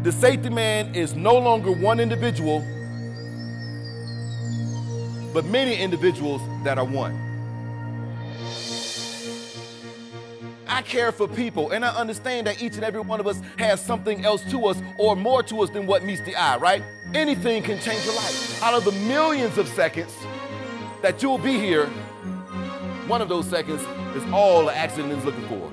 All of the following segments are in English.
The safety man is no longer one individual, but many individuals that are one. I care for people, and I understand that each and every one of us has something else to us or more to us than what meets the eye, right? Anything can change your life. Out of the millions of seconds that you'll be here, one of those seconds is all the accident is looking for.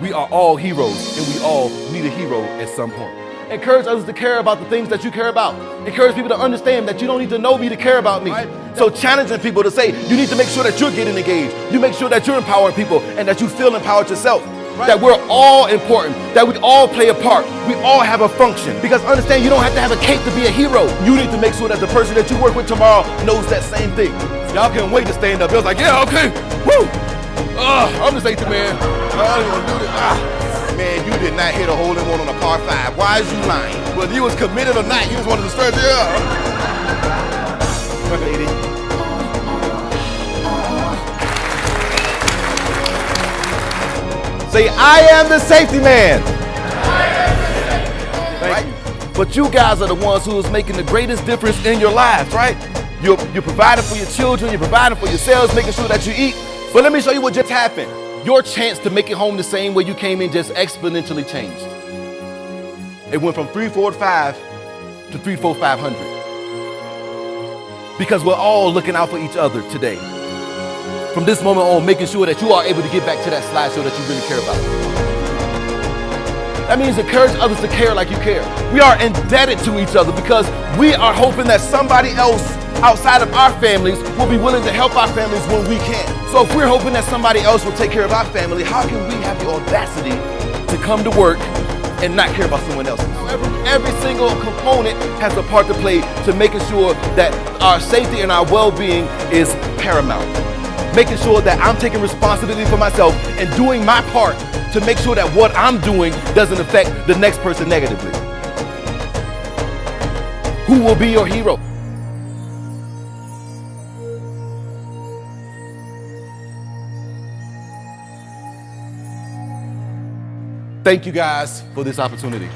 We are all heroes, and we all need a hero at some point. Encourage others to care about the things that you care about. Encourage people to understand that you don't need to know me to care about me. Right. So challenging people to say, you need to make sure that you're getting engaged. You make sure that you're empowering people and that you feel empowered yourself. Right. That we're all important, that we all play a part. We all have a function. Because understand, you don't have to have a cape to be a hero. You need to make sure that the person that you work with tomorrow knows that same thing. Y'all can't wait to stand up. It was like, yeah, okay, woo. I'm the safety man. I don't want to do this. Man, you did not hit a hole-in-one on a par 5. Why is you lying? Whether you was committed or not, you just wanted to stretch it out. Lady. Say, I am the safety man. Thank you. But you guys are the ones who is making the greatest difference in your lives, right? You're providing for your children, you're providing for yourselves, making sure that you eat. But let me show you what just happened. Your chance to make it home the same way you came in just exponentially changed. It went from 345 to 34500. Because we're all looking out for each other today. From this moment on, making sure that you are able to get back to that slideshow that you really care about. That means encourage others to care like you care. We are indebted to each other because we are hoping that somebody else outside of our families will be willing to help our families when we can. So if we're hoping that somebody else will take care of our family, how can we have the audacity to come to work and not care about someone else? Every single component has a part to play to making sure that our safety and our well-being is paramount. Making sure that I'm taking responsibility for myself and doing my part to make sure that what I'm doing doesn't affect the next person negatively. Who will be your hero? Thank you guys for this opportunity.